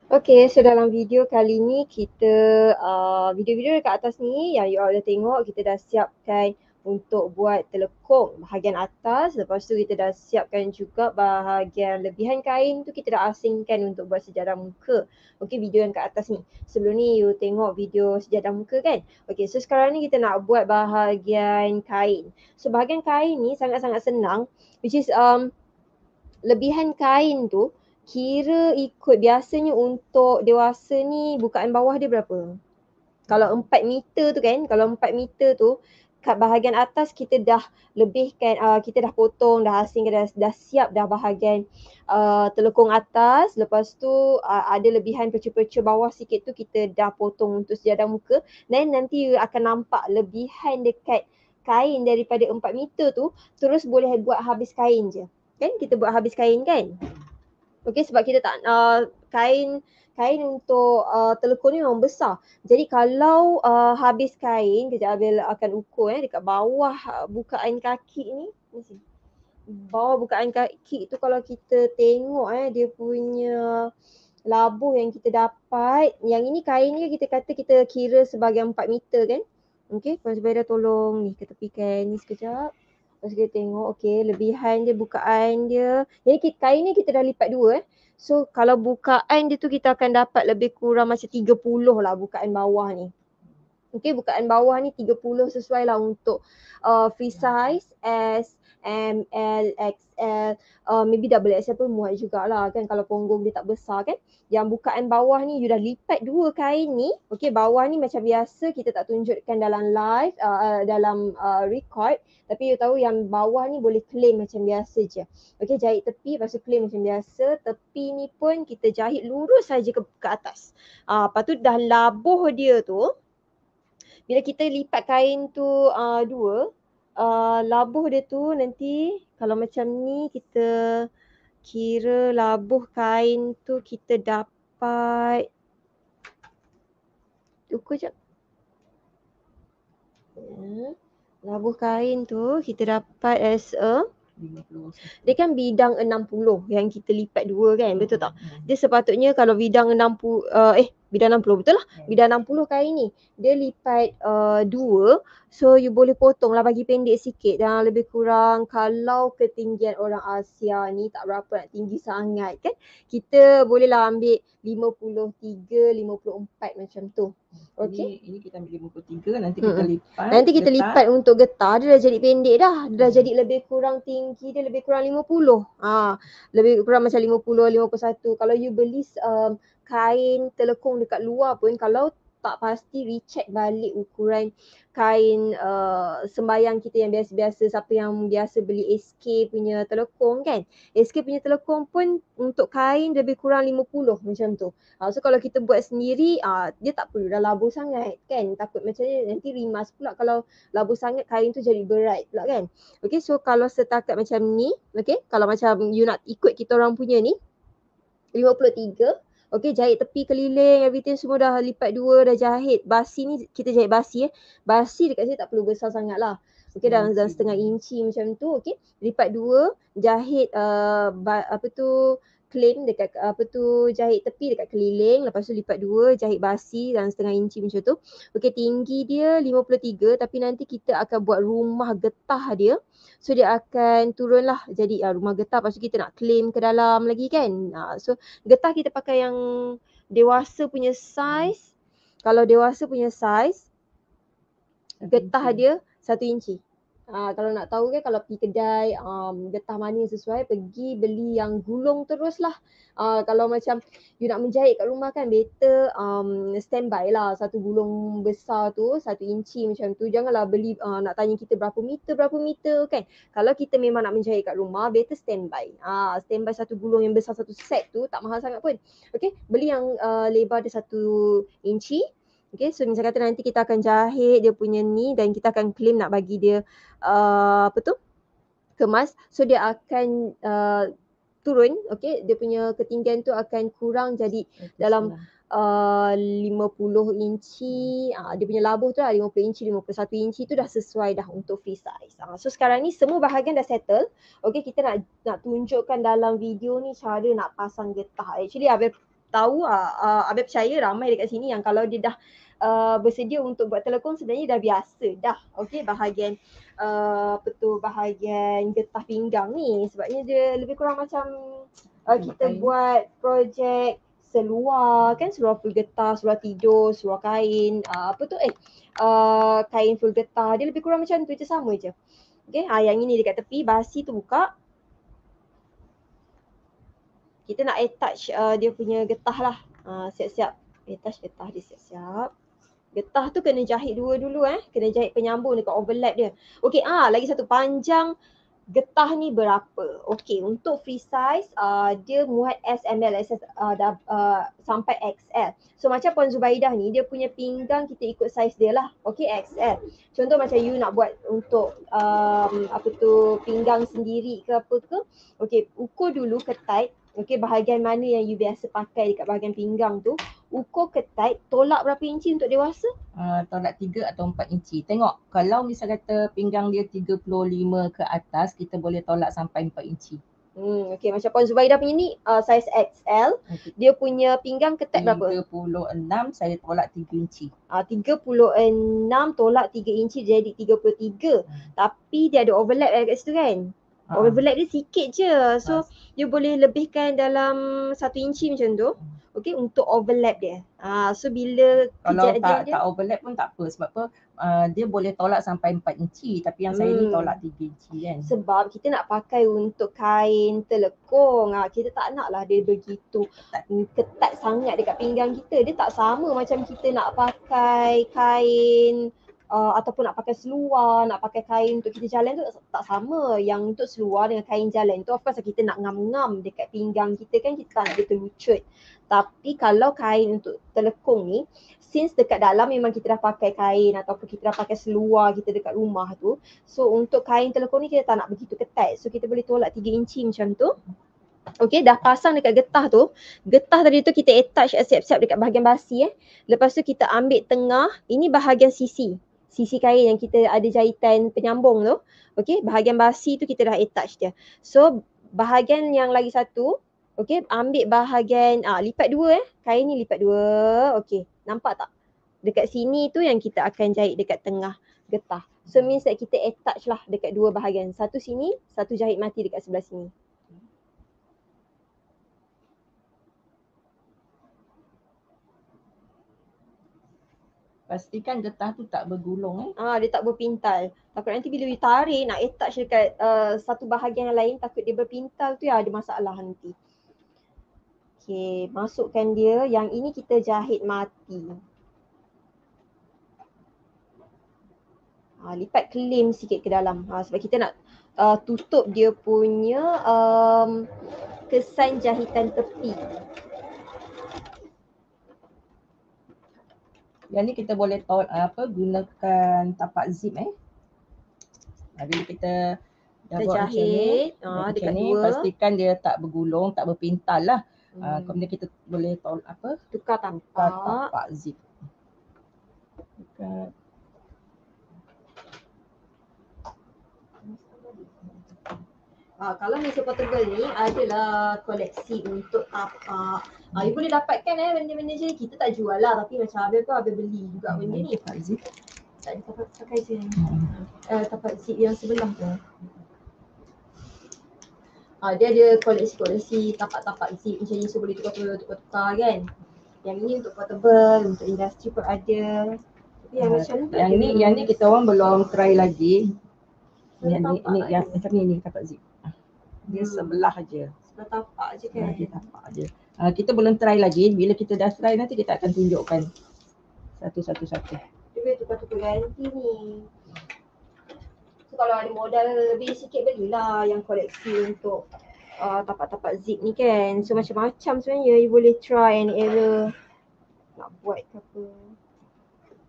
Okay, so dalam video kali ni kita video-video dekat atas ni yang you all dah tengok, kita dah siapkan untuk buat telekung bahagian atas. Lepas tu kita dah siapkan juga bahagian lebihan kain tu, kita dah asingkan untuk buat sejadah muka. Okay, video yang kat atas ni. Sebelum ni you tengok video sejadah muka kan? Okay, so sekarang ni kita nak buat bahagian kain. So bahagian kain ni sangat-sangat senang, which is lebihan kain tu kira ikut biasanya untuk dewasa ni bukaan bawah dia berapa? Kalau 4 meter tu kan, kalau 4 meter tu kat bahagian atas kita dah lebihkan, kita dah potong, dah asingkan, dah siap dah bahagian telekung atas. Lepas tu ada lebihan perca-perca bawah sikit tu kita dah potong untuk sejadah muka. Dan nanti akan nampak lebihan dekat kain daripada 4 meter tu terus boleh buat habis kain je. Kan kita buat habis kain kan? Okey, sebab kita tak kain untuk telekung ni memang besar. Jadi kalau habis kain, kejap Abil akan ukur dekat bawah bukaan kaki ni. Bawah bukaan kaki tu kalau kita tengok dia punya labuh yang kita dapat. Yang ini kain ni kita kata kita kira sebagai 4 meter kan. Okey, Puan Zubaida tolong ni ketepikan ni sekejap. Lepas kita tengok, lebihan dia, bukaan dia. Jadi kain ni kita dah lipat dua. So kalau bukaan dia tu kita akan dapat lebih kurang macam 30 lah bukaan bawah ni. Bukaan bawah ni 30 sesuai lah untuk free size S, M, L, XL, maybe double XL pun muat jugalah kan kalau punggung dia tak besar kan. Yang bukaan bawah ni you dah lipat dua kain ni. Bawah ni macam biasa kita tak tunjukkan dalam live, dalam record. Tapi you tahu yang bawah ni boleh claim macam biasa je. Jahit tepi, lepas tu claim macam biasa. Tepi ni pun kita jahit lurus saja ke atas. Lepas tu dah labuh dia tu, bila kita lipat kain tu dua, labuh dia tu nanti kalau macam ni kita kira labuh kain tu kita dapat, ukur jap. Labuh kain tu kita dapat as a, dia kan bidang 60 yang kita lipat dua kan, betul tak? Dia sepatutnya kalau bidang 60, bidang 60 betul lah. Bidang 60 kain ni, dia lipat dua, so you boleh potong lah bagi pendek sikit. Dan lebih kurang kalau ketinggian orang Asia ni tak berapa nak tinggi sangat kan, kita bolehlah ambil 53, 54 macam tu. Okey. Ini kita ambil 53, nanti kita lipat. Nanti kita lipat untuk getah, dia dah jadi pendek dah. Dia dah jadi lebih kurang tinggi dia lebih kurang 50. Lebih kurang macam 50, 51. Kalau you beli kain telekung dekat luar pun, kalau tak pasti recheck balik ukuran kain sembayang kita yang biasa-biasa. Siapa yang biasa beli SK punya telekung kan, SK punya telekung pun untuk kain lebih kurang 50 macam tu. So kalau kita buat sendiri, dia tak perlu dah labuh sangat kan. Takut macam ni nanti rimas pula kalau labuh sangat, kain tu jadi berat pula kan. Okay, so kalau setakat macam ni, okay, kalau macam you nak ikut kita orang punya ni, 53. Okay, jahit tepi keliling, everything semua dah lipat dua, dah jahit. Basi ni kita jahit basi Basi dekat sini tak perlu besar sangat lah. Okay, dalam setengah inci macam tu. Okay, lipat dua, jahit claim dekat jahit tepi dekat keliling, lepas tu lipat dua, jahit basi dalam setengah inci macam tu. Okay, tinggi dia 53, tapi nanti kita akan buat rumah getah dia. So dia akan turun lah jadi rumah getah, lepas tu kita nak claim ke dalam lagi kan. So getah kita pakai yang dewasa punya size. Kalau dewasa punya size, getah dia 1 inci. Kalau nak tahu kan, kalau pergi kedai getah mana yang sesuai, pergi beli yang gulung terus lah. Kalau macam you nak menjahit kat rumah kan, better standby lah satu gulung besar tu 1 inci macam tu. Janganlah beli nak tanya kita berapa meter kan. Kalau kita memang nak menjahit kat rumah, better standby. Standby satu gulung yang besar, satu set tu tak mahal sangat pun. Okay, beli yang lebar dia 1 inci. Okay, so misal kata nanti kita akan jahit dia punya ni dan kita akan claim nak bagi dia kemas. So dia akan turun, okay, dia punya ketinggian tu akan kurang jadi dalam 50 inci. Dia punya labuh tu lah 50 inci, 51 inci tu dah sesuai dah untuk free size. So sekarang ni semua bahagian dah settle. Okay, kita nak tunjukkan dalam video ni cara nak pasang getah. Actually Abel tahu Abel percaya ramai dekat sini yang kalau dia dah bersedia untuk buat telekong sebenarnya dah biasa dah. Okey, bahagian bahagian getah pinggang ni sebabnya dia lebih kurang macam kita buat projek seluar kan, seluar full getah, seluar tidur, seluar kain, kain full getah. Dia lebih kurang macam tu je, sama je. Okey, yang ini dekat tepi, basi tu buka. Kita nak attach dia punya getah lah. Siap-siap. Attach getah dia siap-siap. Getah tu kena jahit dua dulu Kena jahit penyambung dekat overlap dia. Okey, lagi satu, panjang getah ni berapa? Okey, untuk free size dia muat S, ML, SS sampai XL. So macam Puan Zubaidah ni, dia punya pinggang kita ikut size dia lah. Okey, XL. Contoh macam you nak buat untuk pinggang sendiri ke apa ke. Okey, ukur dulu ketat. Okey, bahagian mana yang you biasa pakai dekat bahagian pinggang tu. Ukur ketat, tolak berapa inci untuk dewasa? Tolak 3 atau 4 inci. Tengok, kalau misal kata pinggang dia 35 ke atas, kita boleh tolak sampai 4 inci. Okey, macam Puan Zubaidah punya ni size XL. Okay. Dia punya pinggang ketat berapa? 36, saya tolak 3 inci. 36 tolak 3 inci jadi 33. Tapi dia ada overlap kat situ kan? Overlap dia sikit je. So, dia boleh lebihkan dalam 1 inci macam tu. Okey, untuk overlap dia. So bila kalau tak overlap pun tak apa. Sebab apa? Dia boleh tolak sampai 4 inci. Tapi yang saya ni tolak 3 inci kan. Sebab kita nak pakai untuk kain telekong. Kita tak nak lah dia begitu ketat sangat dekat pinggang kita. Dia tak sama macam kita nak pakai kain ataupun nak pakai seluar, nak pakai kain untuk kita jalan tu tak sama. Yang untuk seluar dengan kain jalan tu of course kita nak ngam-ngam dekat pinggang kita kan, kita tak nak dia terlucut. Tapi kalau kain untuk telekong ni, since dekat dalam memang kita dah pakai kain ataupun kita dah pakai seluar kita dekat rumah tu. So untuk kain telekong ni kita tak nak begitu ketat. So kita boleh tolak 3 inci macam tu. Okey, dah pasang dekat getah tu. Getah tadi tu kita attach siap-siap dekat bahagian basi Lepas tu kita ambil tengah, ini bahagian sisi. Sisi kain yang kita ada jahitan penyambung tu. Okey, bahagian basi tu kita dah attach dia. So bahagian yang lagi satu, okey, ambil bahagian lipat dua kain ni lipat dua. Okey, nampak tak? Dekat sini tu yang kita akan jahit dekat tengah getah. So means that kita attach lah dekat dua bahagian. Satu sini, satu jahit mati dekat sebelah sini. Pastikan getah tu tak bergulung dia tak berpintal. Takut nanti bila ditarik nak attach dekat satu bahagian yang lain, takut dia berpintal tu ada masalah nanti. Okey, masukkan dia. Yang ini kita jahit mati. Lipat kelim sikit ke dalam. Sebab kita nak tutup dia punya kesan jahitan tepi. Yang ni kita boleh gunakan tapak zip Bila kita dah buat jahit macam ni, pastikan dia tak bergulung, tak berpintal lah. Kemudian kita boleh tukar tapak zip. Kalau meja portable ni adalah koleksi untuk tapak. You boleh dapatkan benda-benda je. Kita tak jual lah, tapi macam Abel tu Abel beli juga benda ni. Tapak zip. Tak ada pakai je. Tapak zip yang sebelah tu. Dia ada koleksi-koleksi tapak-tapak zip macam ni, so boleh tukar-tukar kan. Yang ni untuk portable, untuk industri pun ada. Tapi yang macam tu yang ni kita orang belum try lagi. Yang macam ni tapak zip. Dia sebelah je. Sebelah tapak je kan. Dia tapak je. Kita belum try lagi. Bila kita dah try nanti kita akan tunjukkan satu-satu. Dia boleh tukar-tukar ganti ni. So kalau ada modal lebih sikit belilah yang koleksi untuk tapak-tapak zip ni kan. So macam-macam sebenarnya you boleh try and error nak buat ke apa.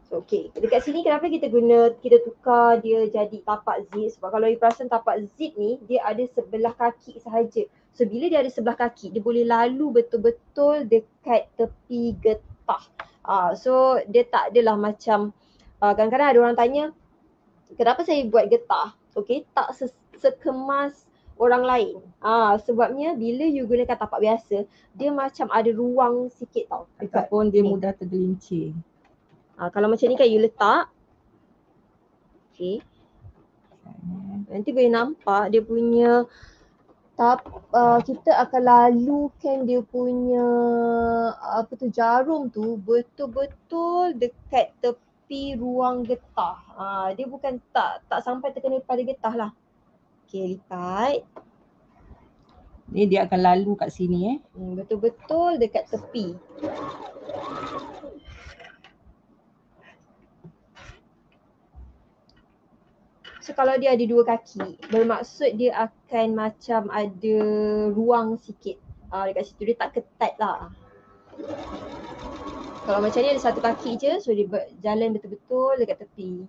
So okay, dekat sini kenapa kita tukar dia jadi tapak zip? Sebab kalau you perasan tapak zip ni dia ada sebelah kaki sahaja. So bila dia ada sebelah kaki, dia boleh lalu betul-betul dekat tepi getah. So dia tak adalah macam kadang-kadang ada orang tanya, kenapa saya buat getah? Okay, tak sekemas orang lain. Sebabnya bila you gunakan tapak biasa, dia macam ada ruang sikit tau. Ataupun dia ni. mudah tergelincir. Kalau macam ni kan you letak. Okay. Nanti boleh nampak dia punya kita akan lalukan dia punya jarum tu betul-betul dekat tepi ruang getah. Dia bukan tak sampai terkena pada getah lah. Okay, lipat. Ni dia akan lalu kat sini Betul-betul dekat tepi. So kalau dia ada dua kaki, bermaksud dia akan macam ada ruang sikit dekat situ, dia tak ketat lah. Kalau macam ni ada satu kaki je, so dia jalan betul-betul dekat tepi.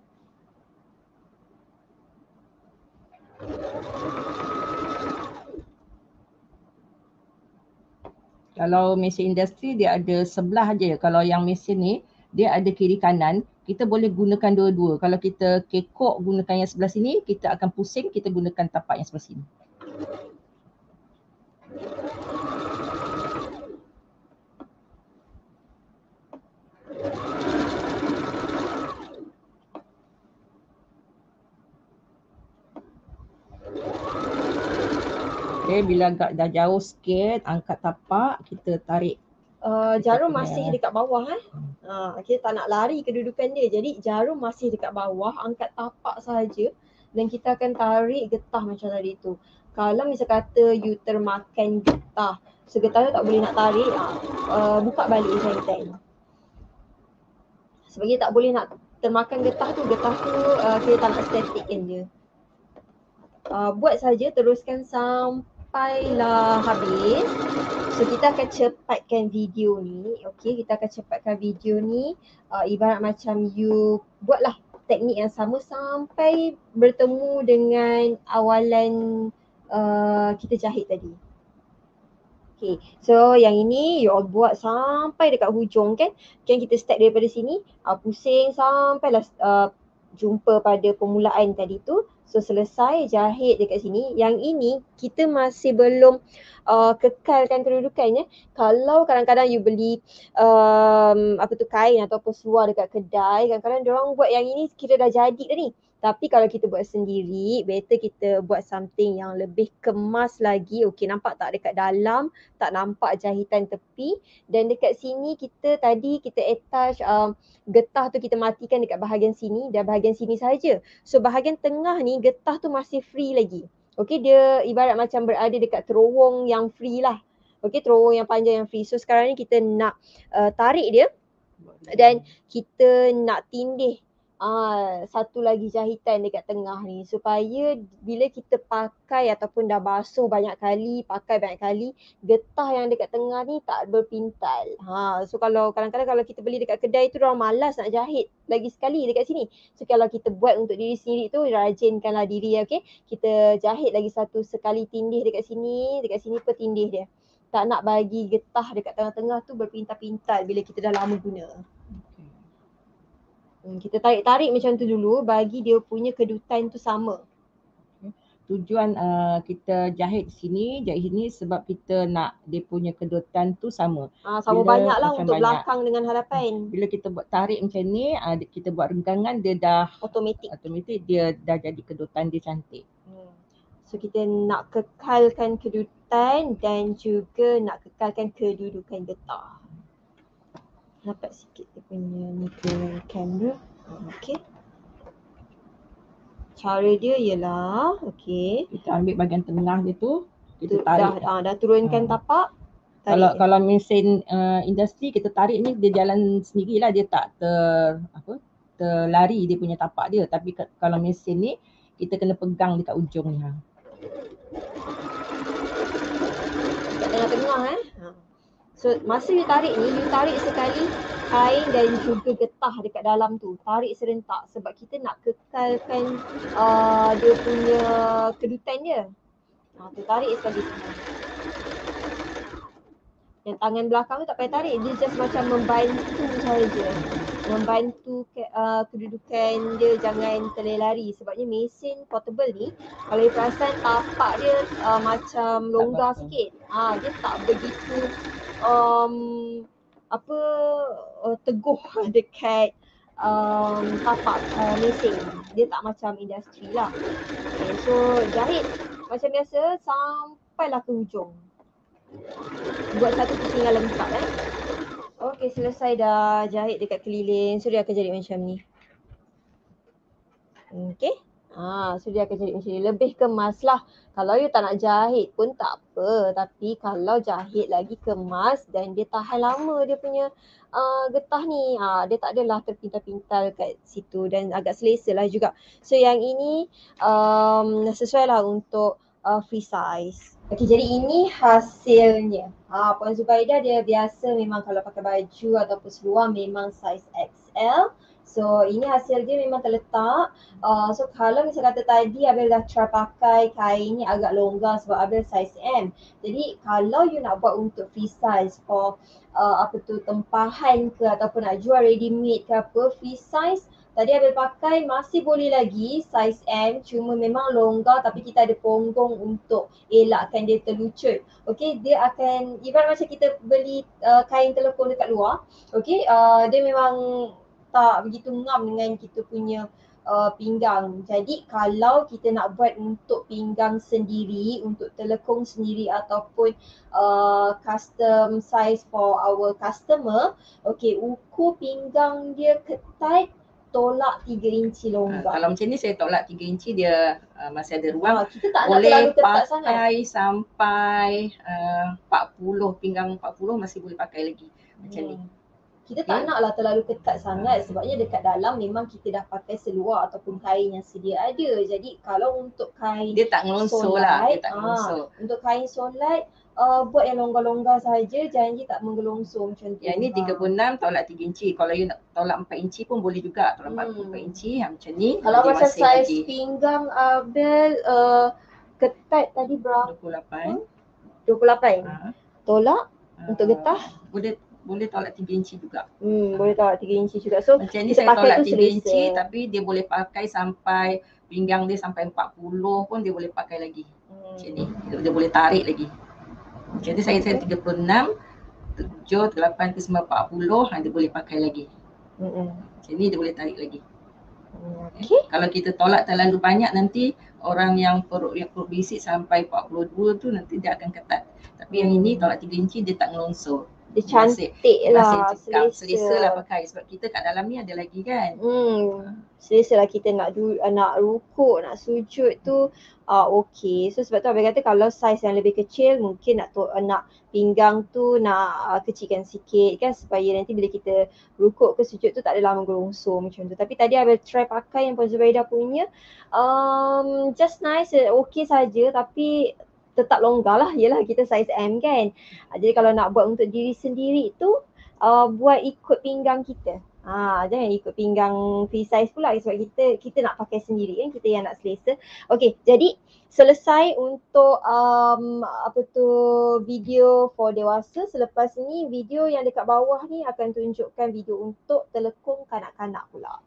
Kalau mesin industri dia ada sebelah je. Kalau yang mesin ni dia ada kiri kanan, kita boleh gunakan dua-dua. Kalau kita kekok gunakan yang sebelah sini, kita akan pusing, kita gunakan tapak yang sebelah sini. Okay, bila agak dah jauh sikit, angkat tapak, kita tarik. Jarum masih dekat bawah kita tak nak lari kedudukan dia. Jadi jarum masih dekat bawah, angkat tapak saja dan kita akan tarik getah macam tadi tu. Kalau misal kata you termakan getah, so getah tu tak boleh nak tarik, buka balik jahitan. Sebab kita tak boleh nak termakan getah tu kita tak nak statikkan dia. Buat saja, teruskan sampailah habis. So kita akan cepatkan video ni. Okay, kita akan cepatkan video ni. Ibarat macam you buatlah teknik yang sama sampai bertemu dengan awalan kita jahit tadi. Okay, so yang ini you all buat sampai dekat hujung kan. Kan kita start daripada sini, pusing sampailah jumpa pada permulaan tadi tu. So selesai jahit dekat sini. Yang ini kita masih belum kekalkan kedudukannya. Kalau kadang-kadang you beli kain ataupun seluar dekat kedai, kadang-kadang diorang buat yang ini kira dah jadi dah ni. Tapi kalau kita buat sendiri, better kita buat something yang lebih kemas lagi. Okay, nampak tak dekat dalam, tak nampak jahitan tepi. Dan dekat sini kita attach getah tu, kita matikan dekat bahagian sini dan bahagian sini saja. So bahagian tengah ni getah tu masih free lagi. Okay, dia ibarat macam berada dekat terowong yang free lah. Okay, terowong yang panjang yang free. So sekarang ni kita nak tarik dia dan kita nak tindih satu lagi jahitan dekat tengah ni supaya bila kita pakai ataupun dah basuh banyak kali, pakai banyak kali, getah yang dekat tengah ni tak berpintal. So kalau kadang-kadang kalau kita beli dekat kedai tu, orang malas nak jahit lagi sekali dekat sini. So kalau kita buat untuk diri sendiri tu, rajinkanlah diri, okay. Kita jahit lagi satu sekali tindih dekat sini pun tindih dia. Tak nak bagi getah dekat tengah-tengah tu berpintal-pintal bila kita dah lama guna. Kita tarik-tarik macam tu dulu bagi dia punya kedutan tu sama. Tujuan kita jahit sini sebab kita nak dia punya kedutan tu sama. Sama banyaklah untuk banyak belakang dengan hadapan. Bila kita buat tarik macam ni, kita buat renggangan, dia dah automatik dia dah jadi kedutan dia cantik. So kita nak kekalkan kedutan dan juga nak kekalkan kedudukan getah. Nampak sikit dia punya ni ke kamera. Okey. Cara dia ialah, okey, kita ambil bahagian tengah dia tu, kita tarik. Dah turunkan tapak. Kalau mesin industri kita tarik ni dia jalan sendirilah, dia tak terlari dia punya tapak dia. Tapi kalau mesin ni kita kena pegang dekat ujung ni. Dekat tengah-tengah So masa you tarik ni, you tarik sekali kain dan juga getah dekat dalam tu. Tarik serentak sebab kita nak kekalkan dia punya kedutan dia. Tu tarik sekali. Yang tangan belakang tu tak payah tarik, dia just macam membantu saja. Membantu kedudukan dia jangan terlari. Sebabnya mesin portable ni, kalau you perasan tapak dia macam longgar sikit. Dia tak begitu apa teguh dekat tapak mesin. Dia tak macam industri lah. Okay, so jahit macam biasa sampailah ke hujung. Buat satu pusingan lengkap Okey, selesai dah jahit dekat keliling. So dia akan jadi macam ni. Okey. So dia akan jadi macam ni. Lebih kemas lah. Kalau you tak nak jahit pun tak apa. Tapi kalau jahit lagi kemas dan dia tahan lama dia punya getah ni. Dia tak adalah terpintal-pintal kat situ dan agak selesa lah juga. So yang ini sesuai lah untuk free size. Okey, jadi ini hasilnya. Puan Zubaidah dia biasa memang kalau pakai baju ataupun seluar memang size XL. So ini hasil dia memang terletak. So kalau misal kata tadi Abil dah try pakai kain ni agak longgar sebab Abil size M. Jadi kalau you nak buat untuk free size for tempahan ke ataupun nak jual ready made ke apa, free size tadi Abil pakai masih boleh lagi size M, cuma memang longgar tapi kita ada ponggong untuk elakkan dia terlucut. Okey, dia akan ibarat macam kita beli kain telekung dekat luar. Okey, dia memang tak begitu ngam dengan kita punya pinggang. Jadi kalau kita nak buat untuk pinggang sendiri, untuk telekung sendiri ataupun custom size for our customer, okey, ukur pinggang dia ketat, tolak 3 inci longgar. Kalau macam ni saya tolak 3 inci dia masih ada ruang. Kita tak nak boleh terlalu ketat pakai sangat. Sampai 40, pinggang 40 masih boleh pakai lagi. Macam ni. Kita tak naklah terlalu ketat sangat sebabnya dekat dalam memang kita dah pakai seluar ataupun kain yang sedia ada. Jadi kalau untuk kain dia tak ngelonsor lah, dia tak ngelonsor. Untuk kain solat buat yang longgar-longgar saja, janji tak menggelongsor macam tu. Yang ni 36 tolak 3 inci. Kalau you nak tolak 4 inci pun boleh juga. Tolak 4 inci macam ni. Kalau macam saiz pinggang Abel ketat tadi berapa? 28. Tolak untuk getah? Boleh tolak 3 inci juga. Boleh tolak 3 inci juga. So macam ni saya tolak 3 inci tapi dia boleh pakai sampai pinggang dia sampai 40 pun dia boleh pakai lagi. Macam ni. Dia boleh tarik lagi. Macam ni saya 36, 7, 8 ke 9, 40 dia boleh pakai lagi. Macam ni dia boleh tarik lagi. Kalau kita tolak terlalu banyak nanti orang yang perut bisik sampai 42 tu nanti dia akan ketat. Tapi yang ini tolak 3 inci dia tak ngelongsor. Dia cantik lah, selesa lah pakai sebab kita kat dalam ni ada lagi kan. Selesa lah kita nak rukuk, nak sujud tu okey. So sebab tu Abang kata kalau saiz yang lebih kecil mungkin nak pinggang tu nak kecilkan sikit kan supaya nanti bila kita rukuk ke sujud tu tak adalah menggelongsor macam tu. Tapi tadi Abang try pakai yang Puan Zubaidah punya just nice, okey saja tapi tetap longgar lah, yelah kita size M kan. Jadi kalau nak buat untuk diri sendiri tu buat ikut pinggang kita. Jangan ikut pinggang free size pula sebab kita nak pakai sendiri kan, kita yang nak selesa. Okey, jadi selesai untuk video for dewasa. Selepas ni video yang dekat bawah ni akan tunjukkan video untuk telekung kanak-kanak pula.